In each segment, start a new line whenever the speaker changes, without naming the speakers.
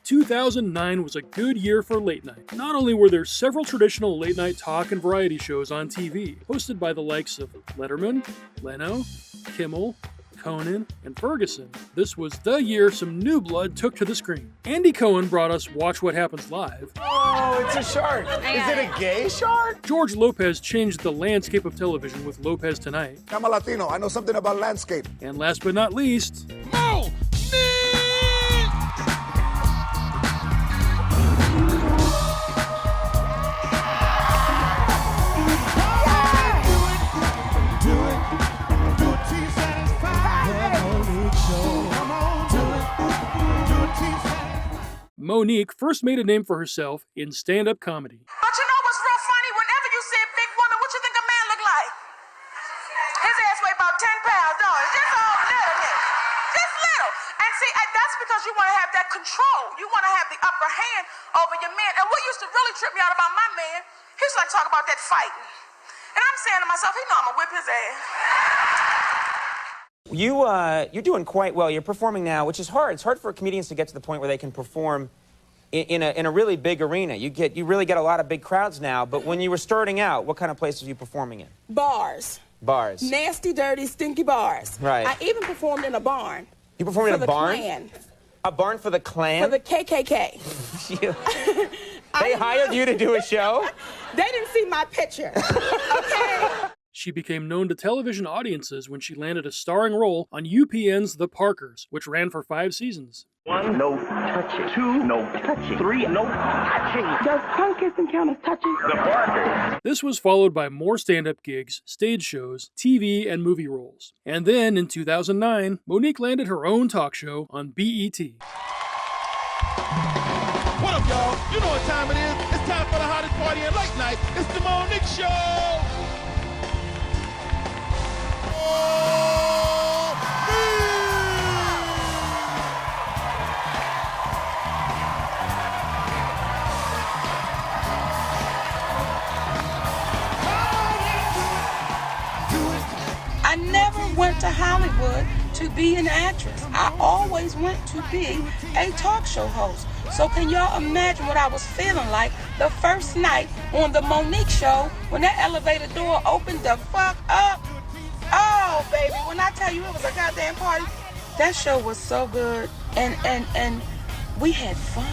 2009 was a good year for late night. Not only were there several traditional late night talk and variety shows on TV, hosted by the likes of Letterman, Leno, Kimmel, Conan, and Ferguson, this was the year some new blood took to the screen. Andy Cohen brought us Watch What Happens Live.
Oh, it's a shark. Is it a gay shark?
George Lopez changed the landscape of television with Lopez Tonight.
I'm a Latino. I know something about landscape.
And last but not least, Monique first made a name for herself in stand-up comedy.
But you know what's real funny? Whenever you see a big woman, what you think a man look like? His ass weigh about 10 pounds, don't it? Just all little nigga. Just little. And see, that's because you want to have that control. You want to have the upper hand over your man. And what used to really trip me out about my man, he used to like talk about that fighting. And I'm saying to myself, he know I'm going to whip his ass.
You're doing quite well. You're performing now, which is hard. It's hard for comedians to get to the point where they can perform in a really big arena. You really get a lot of big crowds now. But when you were starting out, what kind of places were you performing in?
Bars.
Bars.
Nasty, dirty, stinky bars.
Right.
I even performed in a barn.
You performed in a barn?
Klan.
A barn for the Klan?
For the KKK.
They hired you to do a show?
They didn't see my picture. Okay.
She became known to television audiences when she landed a starring role on UPN's The Parkers, which ran for 5 seasons.
1, no touching. 2, no touching. 3, no touching.
Does tongue kissing count as touching?
The Parkers.
This was followed by more stand-up gigs, stage shows, TV, and movie roles. And then, in 2009, Monique landed her own talk show on BET.
What up, y'all? You know what time it is. It's time for the hottest party at late night. It's the Monique Show.
I never went to Hollywood to be an actress. I always went to be a talk show host. So can y'all imagine what I was feeling like the first night on the Monique Show when that elevator door opened the fuck up? Oh, baby, when I tell you it was a goddamn party, that show was so good, and we had fun.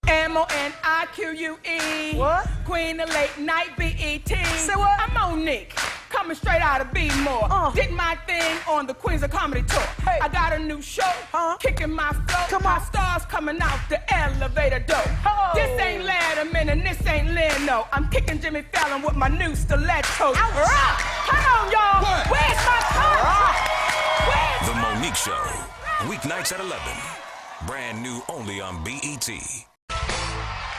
M-O-N-I-Q-U-E.
What?
Queen of late night BET.
Say what?
I'm Monique, coming straight out of B-More. Did my thing on the Queens of Comedy Tour.
Hey.
I got a new show, kicking my flow.
Come
my
on.
stars coming out the elevator door.
Oh.
This ain't Letterman and this ain't Leno. I'm kicking Jimmy Fallon with my new stilettos.
Ouch.
Rock. Come on, y'all.
What?
Where's my contract? Where's
The Monique Show, weeknights at 11. Brand new only on BET.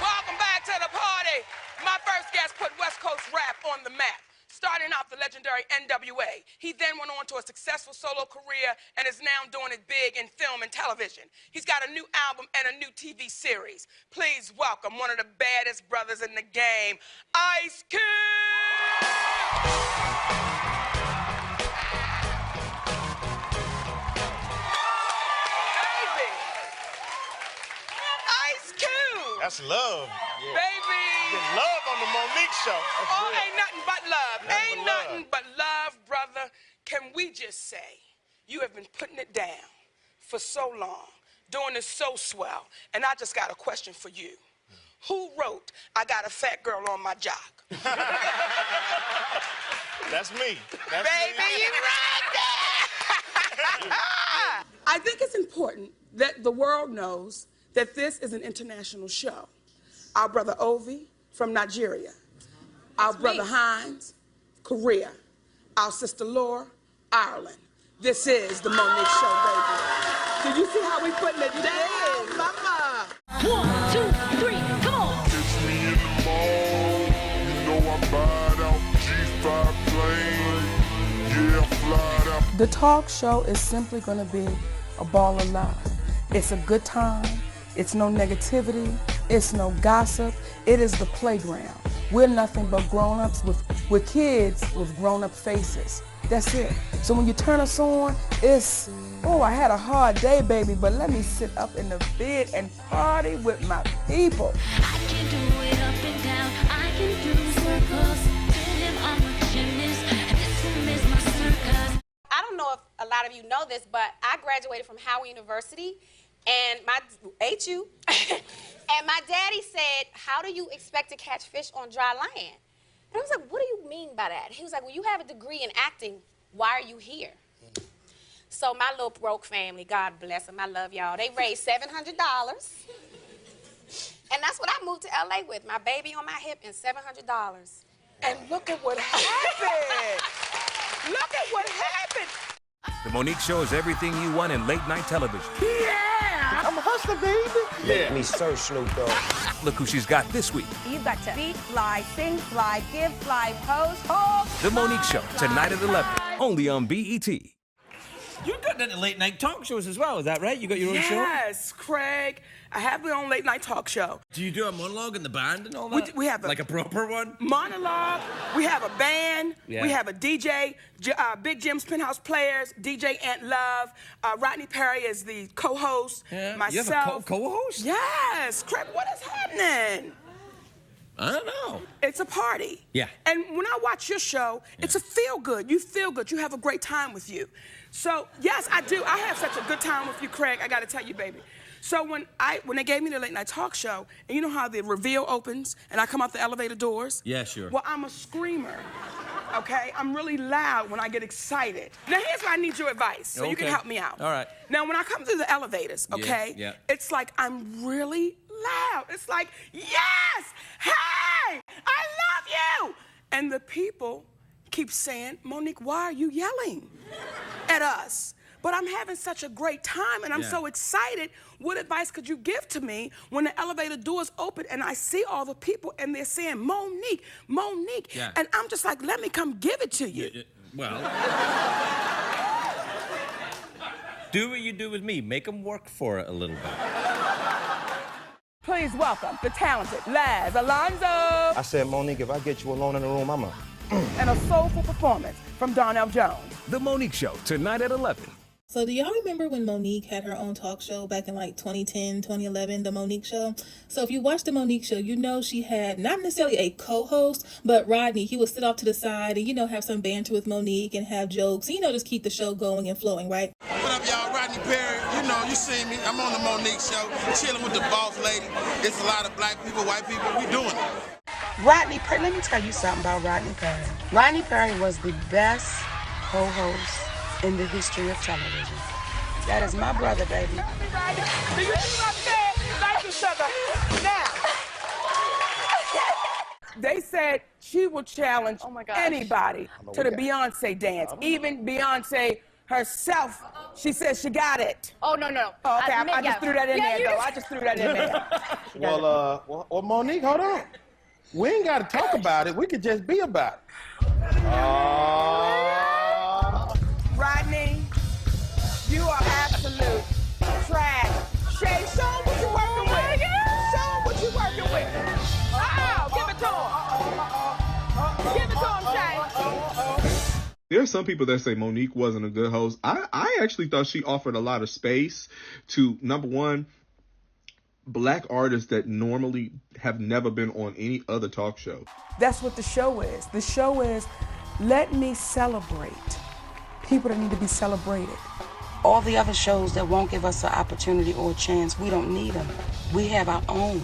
Welcome back to the party. My first guest put West Coast rap on the map. Starting out the legendary NWA. He then went on to a successful solo career and is now doing it big in film and television. He's got a new album and a new TV series. Please welcome one of the baddest brothers in the game, Ice Cube! Baby! Ice Cube!
That's love.
Baby!
Love on the Monique Show.
Oh, ain't nothing but love.
Nothing
Ain't
but love.
nothing but love, brother. Can we just say you have been putting it down for so long, doing this so swell, and I just got a question for you. Who wrote I Got a Fat Girl on My Jock?
That's me. That's
Baby,
me.
you right there!
I think it's important that the world knows that this is an international show. Our brother Ovi from Nigeria, our brother Hines, Korea, our sister Laura, Ireland. This is the Monique Show, baby. Do you see how we putting it down, mama?
1, 2, 3, come on.
It's me in the mall. You know I'm bad out. G5 plane. Yeah, I'm flying out.
The talk show is simply going to be a ball of love. It's a good time. It's no negativity. It's no gossip. It is the playground. We're nothing but grown-ups with with kids with grown-up faces. That's it. So when you turn us on, it's, oh, I had a hard day, baby, but let me sit up in the bed and party with my people.
I can do it up and down. I can do circles. Tell him I'm a gymnast. This one is my circus.
I don't know if a lot of you know this, but I graduated from Howard University, and my HU, and my daddy said, "How do you expect to catch fish on dry land?" And I was like, "What do you mean by that?" He was like, "Well, you have a degree in acting. Why are you here?" So my little broke family, God bless them, I love y'all. They raised $700, and that's what I moved to LA with, my baby on my hip and $700.
And look at what happened. Look at what happened.
The Monique Show is everything you want in late night television.
Yeah!
I'm a hustler, baby.
Let me search Snoop Dogg.
Look who she's got this week.
You've got to beat, fly, sing, fly, give, fly, pose, hold.
The Monique Show, tonight at 11, only on BET.
You've got into late night talk shows as well, is that right? You got your own show?
Yes, Craig. I have my own late night talk show.
Do you do a monologue in the band and all that?
We have
like a proper one?
Monologue. We have a band.
Yeah.
We have a DJ. Big Jim's Penthouse Players. DJ Ant Love. Rodney Perry is the co-host.
Yeah.
Myself.
You have a co-host?
Yes, Craig. What is happening?
I don't know.
It's a party.
Yeah.
And when I watch your show, it's a feel good. You feel good. You have a great time with you. So, yes, I do. I have such a good time with you, Craig. I got to tell you, baby. So when they gave me the late night talk show, and you know how the reveal opens and I come out the elevator doors?
Yeah, sure.
Well, I'm a screamer, okay? I'm really loud when I get excited. Now, here's where I need your advice, so you can help me out.
All right.
Now, when I come through the elevators, okay?
Yeah.
It's like I'm really loud. It's like, yes! Hey! I love you! And the people keep saying, Monique, why are you yelling at us? But I'm having such a great time, and I'm so excited. What advice could you give to me when the elevator doors open and I see all the people and they're saying, Monique, Monique.
Yeah.
And I'm just like, let me come give it to you.
Well, do what you do with me. Make them work for it a little bit.
Please welcome the talented Laz Alonso.
I said, Monique, if I get you alone in the room, I'm a...
And a soulful performance from Donnell Jones.
The Monique Show, tonight at 11.
So do y'all remember when Monique had her own talk show back in like 2010, 2011, The Monique Show? So if you watch The Monique Show, you know she had not necessarily a co-host, but Rodney, he would sit off to the side and, have some banter with Monique and have jokes, just keep the show going and flowing, right?
What up, y'all? Rodney Perry. You see me. I'm on The Monique Show, chilling with the boss lady. It's a lot of black people, white people. We doing it.
Rodney Perry, let me tell you something about Rodney Perry. Rodney Perry was the best co-host in the history of television. That is my brother, baby.
Do you see what I'm saying? Like each other. Now, they said she will challenge anybody to the Beyonce dance. Even Beyonce herself, she says she got it.
Oh, no.
Oh, okay, I just threw that in there, though. I just threw that in there.
Well, Monique, hold on. We ain't got to talk about it. We could just be about it.
Rodney, you are absolute trash. Shay, show them what you're working with. Show them what you're working with. Give it to him. Give it to him, Shay.
There are some people that say Monique wasn't a good host. I actually thought she offered a lot of space to, number one, black artists that normally have never been on any other talk show.
That's what the show is. The show is, let me celebrate people that need to be celebrated.
All the other shows that won't give us an opportunity or a chance, we don't need them. We have our own.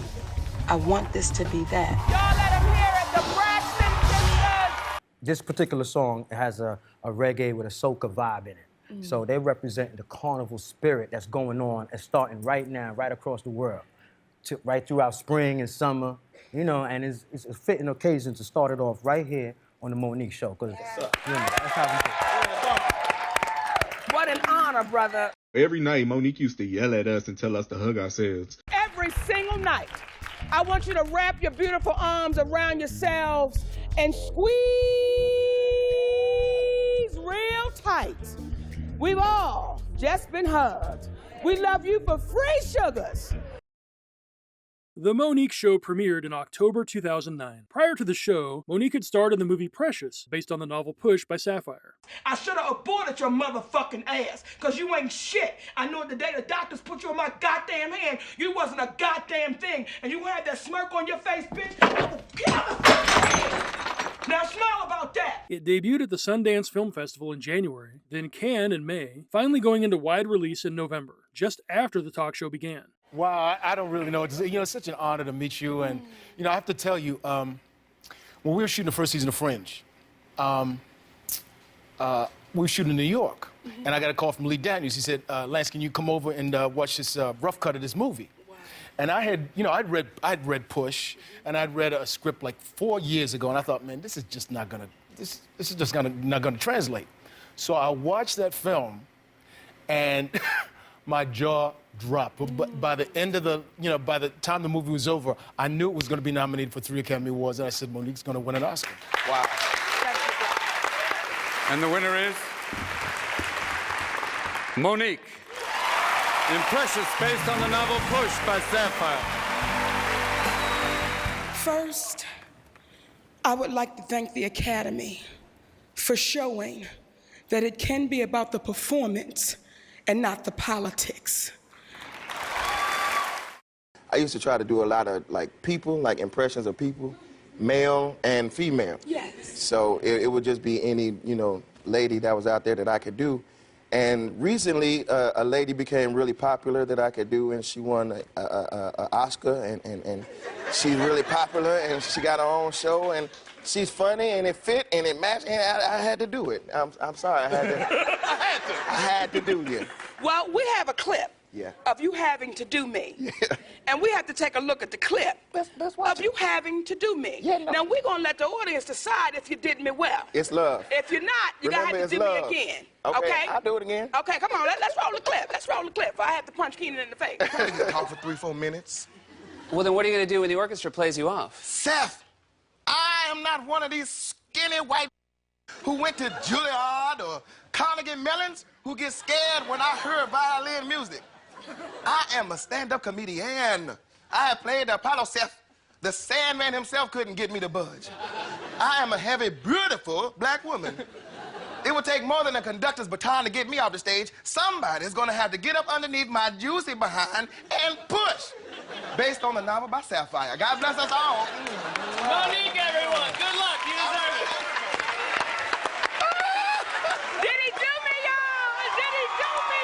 I want this to be that.
Y'all let them hear it, the Braxton Sisters.
This particular song has a reggae with a soca vibe in it. So they represent the carnival spirit that's going on and starting right now, right across the world, right throughout spring and summer, and it's a fitting occasion to start it off right here on the Monique Show, because that's how we do it.
What an honor, brother.
Every night, Monique used to yell at us and tell us to hug ourselves.
Every single night, I want you to wrap your beautiful arms around yourselves and squeeze real tight. We've all just been hugged. We love you for free sugars.
The Monique Show premiered in October 2009. Prior to the show, Monique had starred in the movie Precious, based on the novel Push by Sapphire.
I should have aborted your motherfucking ass, because you ain't shit. I knew the day the doctors put you in my goddamn hand, you wasn't a goddamn thing. And you had that smirk on your face, bitch. Now smile about that.
It debuted at the Sundance Film Festival in January, then Cannes in May, finally going into wide release in November, just after the talk show began.
Wow, I don't really know. It's such an honor to meet you. And, I have to tell you, when we were shooting the first season of Fringe, we were shooting in New York. And I got a call from Lee Daniels. He said, Lance, can you come over and watch this rough cut of this movie? Wow. And I had, I'd read Push, and I'd read a script like 4 years ago, and I thought, man, this is just not gonna, this is just not gonna translate. So I watched that film, and my jaw dropped. But by the end of the, by the time the movie was over, I knew it was going to be nominated for 3 Academy Awards, and I said, Monique's going to win an Oscar.
Wow. And the winner is Monique. In Precious, based on the novel Push by Sapphire.
First, I would like to thank the Academy for showing that it can be about the performance and not the politics.
I used to try to do a lot of, people, impressions of people, male and female.
Yes.
So it would just be any, lady that was out there that I could do. And recently, a lady became really popular that I could do, and she won an Oscar, and she's really popular, and she got her own show, and she's funny, and it fit, and it matched, and I had to do it. I'm sorry, I had to do it.
Well, we have a clip of you having to do me. Yeah. And we have to take a look at the clip of you having to do me. Yeah, no. Now, we're going to let the audience decide if you did me well.
It's love.
If you're not, you're going to have to do me again. Okay?
I'll do it again.
Okay, come on, let's roll the clip. Let's roll the clip. I have to punch Keenan in the face.
Talk for 3-4 minutes.
Well, then what are you going to do when the orchestra plays you off?
Seth, I am not one of these skinny white who went to Juilliard or Carnegie Mellon's who get scared when I hear violin music. I am a stand-up comedian. I have played the Apollo, Seth. The Sandman himself couldn't get me to budge. I am a heavy, beautiful black woman. It would take more than a conductor's baton to get me off the stage. Somebody's gonna have to get up underneath my juicy behind and push. Based on the novel by Sapphire. God bless us all.
Monique, everyone. Good luck. You deserve it.
Did he do me, y'all? Did he do me?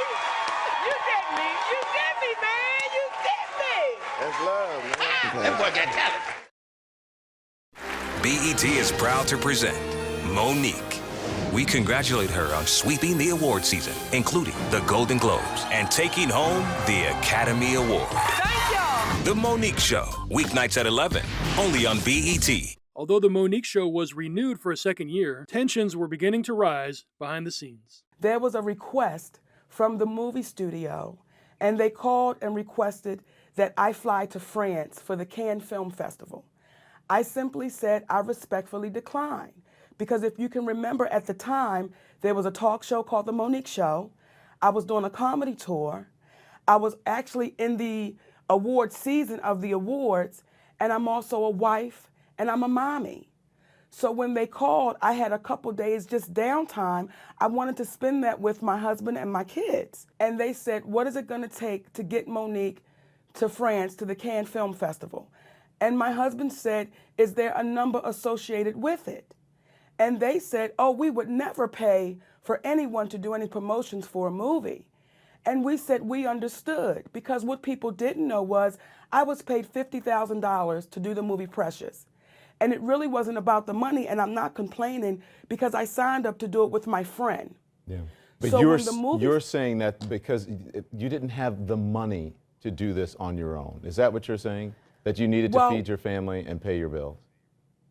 You did me. You did me, man. You did me.
That's love, man.
That boy got talent.
BET is proud to present Monique. We congratulate her on sweeping the award season, including the Golden Globes, and taking home the Academy Award.
Thank y'all.
The Monique Show, weeknights at 11, only on BET.
Although The Monique Show was renewed for a second year, tensions were beginning to rise behind the scenes.
There was a request from the movie studio, and they called and requested that I fly to France for the Cannes Film Festival. I simply said I respectfully declined. Because if you can remember at the time, there was a talk show called The Monique Show. I was doing a comedy tour. I was actually in the award season of the awards, and I'm also a wife, and I'm a mommy. So when they called, I had a couple days just downtime. I wanted to spend that with my husband and my kids. And they said, what is it gonna take to get Monique to France, to the Cannes Film Festival? And my husband said, is there a number associated with it? And they said, oh, we would never pay for anyone to do any promotions for a movie. And we said we understood, because what people didn't know was I was paid $50,000 to do the movie Precious. And it really wasn't about the money, and I'm not complaining because I signed up to do it with my friend.
Yeah. But
So when the
you're saying that because you didn't have the money to do this on your own. Is that what you're saying? That you needed to feed your family and pay your bills?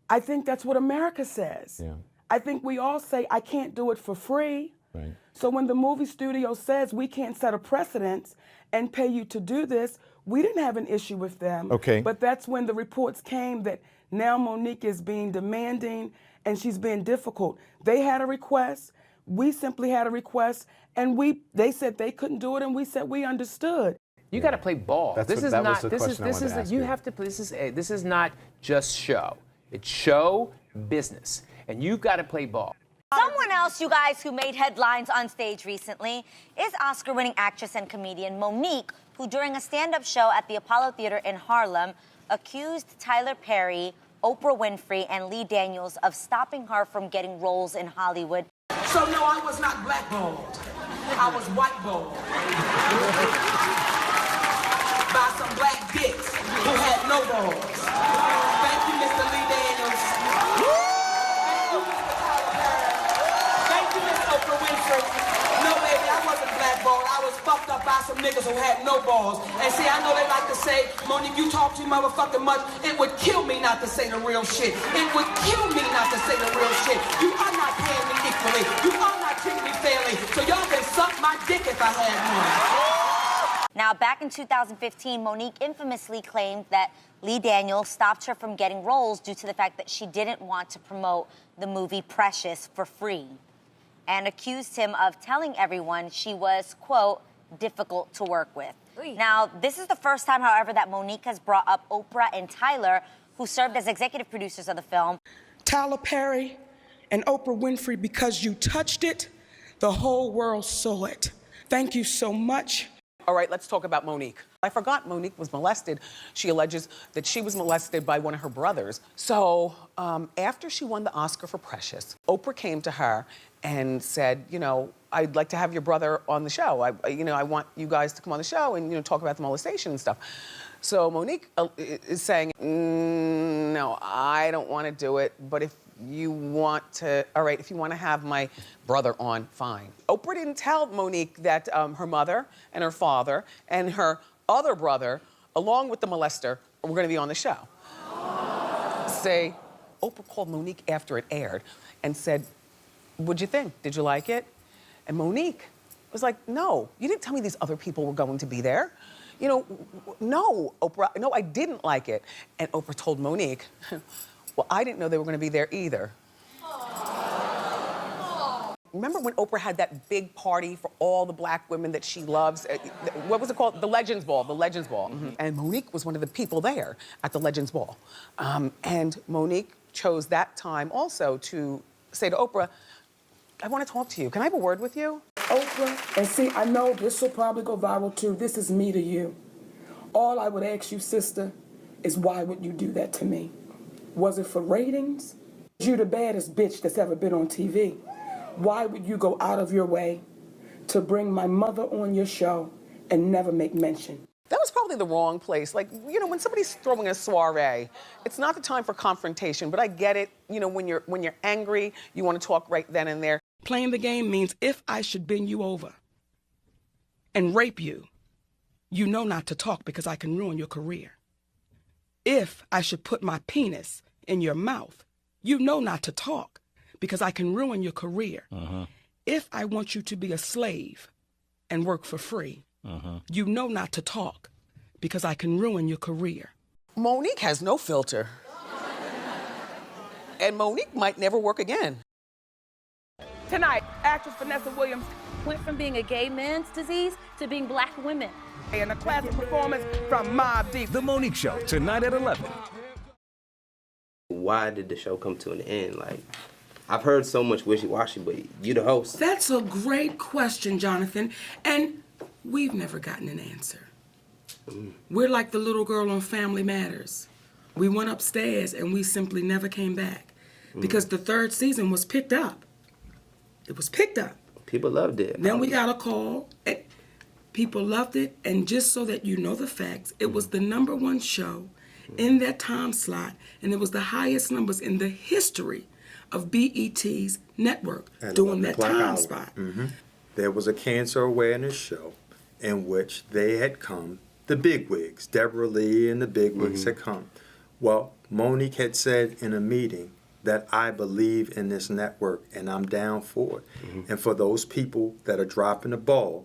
I think that's what America says.
Yeah.
I think we all say, I can't do it for free.
Right.
So when the movie studio says we can't set a precedence and pay you to do this, we didn't have an issue with them.
Okay.
But that's when the reports came that now Monique is being demanding and she's being difficult. They had a request, we simply had a request, and they said they couldn't do it, and we said we understood.
You got to play ball.
That's
This
what-
is
that was
not.
the
This is
question I
this
wanted
is.
to ask
You
you.
have to. This is not just show. It's show business, and you've got to play ball.
Someone else, you guys, who made headlines on stage recently is Oscar-winning actress and comedian Monique, who during a stand-up show at the Apollo Theater in Harlem accused Tyler Perry, Oprah Winfrey, and Lee Daniels of stopping her from getting roles in Hollywood.
So no, I was not blackballed. I was whiteballed. By some black dicks who had no balls. Thank you, Mr. Lee Daniels. Thank you, Mr. Tyler Perry. Thank you, Miss Oprah Winfrey. No, baby, I wasn't blackballed. I was fucked up by some niggas who had no balls. And see, I know they like to say, Monique, you talk too motherfucking much. It would kill me not to say the real shit. It would kill me not to say the real shit. You are not paying me equally. You are not treating me fairly. So y'all can suck my dick if I had one.
Now, back in 2015, Monique infamously claimed that Lee Daniels stopped her from getting roles due to the fact that she didn't want to promote the movie Precious for free, and accused him of telling everyone she was, quote, difficult to work with. Now, this is the first time, however, that Monique has brought up Oprah and Tyler, who served as executive producers of the film.
Tyler Perry and Oprah Winfrey, because you touched it, the whole world saw it. Thank you so much.
All right, let's talk about Monique. I forgot Monique was molested. She alleges that she was molested by one of her brothers. So after she won the Oscar for Precious, Oprah came to her and said, you know, I'd like to have your brother on the show. I want you guys to come on the show and, you know, talk about the molestation and stuff. So Monique is saying, no, I don't want to do it, but if you want to, all right, if you want to have my brother on, fine. Oprah didn't tell Monique that her mother and her father and her other brother, along with the molester, were going to be on the show. Say, Oprah called Monique after it aired and said, what'd you think? Did you like it? And Monique was like, no, you didn't tell me these other people were going to be there. You know, no, Oprah, no, I didn't like it. And Oprah told Monique, well, I didn't know they were going to be there either. Remember when Oprah had that big party for all the black women that she loves? What was it called? The Legends Ball, the Legends Ball. Mm-hmm. And Monique was one of the people there at the Legends Ball. And Monique chose that time also to say to Oprah, I want to talk to you. Can I have a word with you?
Oprah, and see, I know this will probably go viral too. This is me to you. All I would ask you, sister, is why would you do that to me? Was it for ratings? You're the baddest bitch that's ever been on TV. Why would you go out of your way to bring my mother on your show and never make mention?
That was probably the wrong place. Like, you know, when somebody's throwing a soiree, it's not the time for confrontation, but I get it. You know, when you're angry, you want to talk right then and there.
Playing the game means if I should bend you over and rape you, you know not to talk because I can ruin your career. If I should put my penis in your mouth, you know not to talk because I can ruin your career. If I want you to be a slave and work for free, you know not to talk because I can ruin your career.
Monique has no filter. And Monique might never work again.
Tonight, actress Vanessa Williams went from being a gay man's disease to being black women.
And a classic performance from Mobb Deep.
The Monique Show, tonight at 11.
Why did the show come to an end? Like, I've heard so much wishy-washy, but you the host.
That's a great question, Jonathan. And we've never gotten an answer. We're like the little girl on Family Matters. We went upstairs and we simply never came back because the third season was picked up. It was picked up.
People loved it.
Then we got a call. People loved it. And just so that you know the facts, it was the #1 show in that time slot, and it was the highest numbers in the history of BET's network during that time spot.
There was a cancer awareness show in which they had come, the bigwigs, Deborah Lee and the bigwigs had come. Well, Monique had said in a meeting that I believe in this network and I'm down for it. And for those people that are dropping the ball,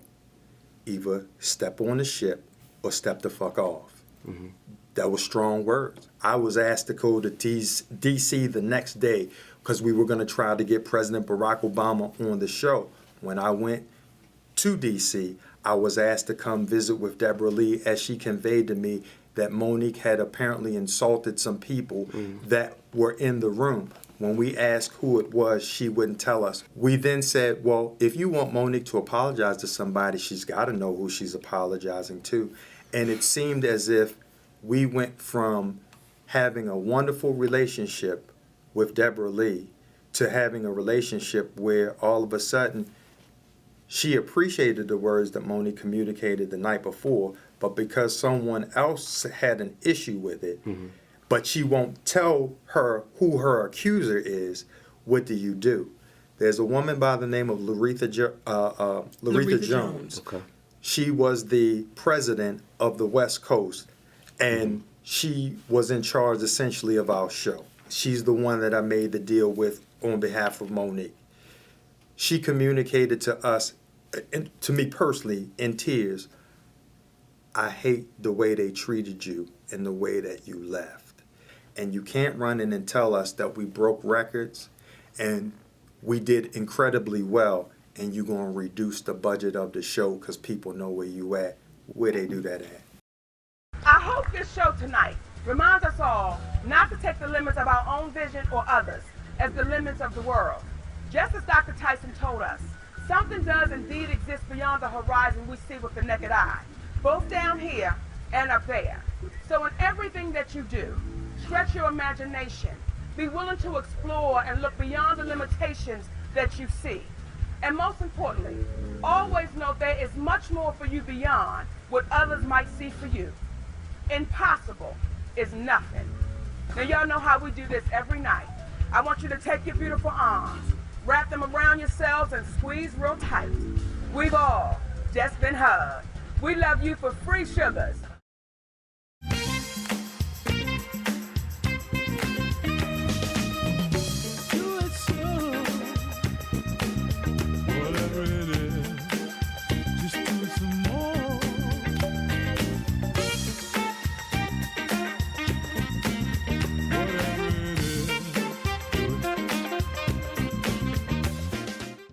either step on the ship or step the fuck off. That was strong words. I was asked to go to D.C. the next day because we were going to try to get President Barack Obama on the show. When I went to D.C., I was asked to come visit with Deborah Lee as she conveyed to me that Monique had apparently insulted some people that were in the room. When we asked who it was, she wouldn't tell us. We then said, well, if you want Monique to apologize to somebody, she's got to know who she's apologizing to. And it seemed as if we went from having a wonderful relationship with Deborah Lee to having a relationship where all of a sudden she appreciated the words that Monique communicated the night before, but because someone else had an issue with it, but she won't tell her who her accuser is, what do you do? There's a woman by the name of Laretha Jones.
Okay.
She was the president of the West Coast, and she was in charge essentially of our show. She's the one that I made the deal with on behalf of Monique. She communicated to us, and to me personally, in tears, I hate the way they treated you and the way that you left. And you can't run in and tell us that we broke records and we did incredibly well, and you're going to reduce the budget of the show because people know where you at. Where they do that at?
I hope this show tonight reminds us all not to take the limits of our own vision or others as the limits of the world. Just as Dr. Tyson told us, something does indeed exist beyond the horizon we see with the naked eye, both down here and up there. So in everything that you do, stretch your imagination. Be willing to explore and look beyond the limitations that you see. And most importantly, always know there is much more for you beyond what others might see for you. Impossible is nothing. Now y'all know how we do this every night. I want you to take your beautiful arms, wrap them around yourselves and squeeze real tight. We've all just been hugged. We love you for free, sugars.